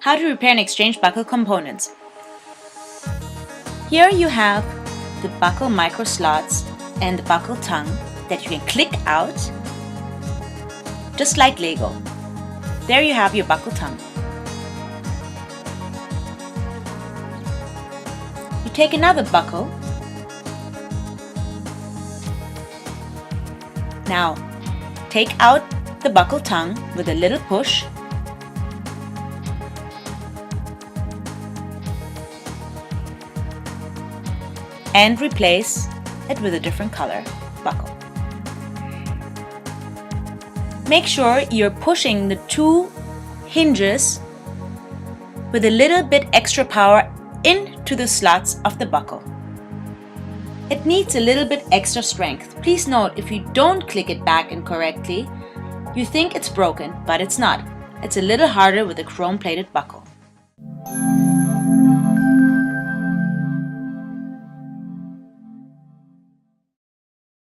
How to repair and exchange buckle components. Here you have the buckle micro slots and the buckle tongue that you can click out, just like Lego. There you have your buckle tongue. You take another buckle. Now, take out the buckle tongue with a little push. And replace it with a different color buckle. Make sure you're pushing the two hinges with a little bit extra power into the slots of the buckle. It needs a little bit extra strength. Please note, if you don't click it back incorrectly, you think it's broken, but it's not. It's a little harder with a chrome-plated buckle.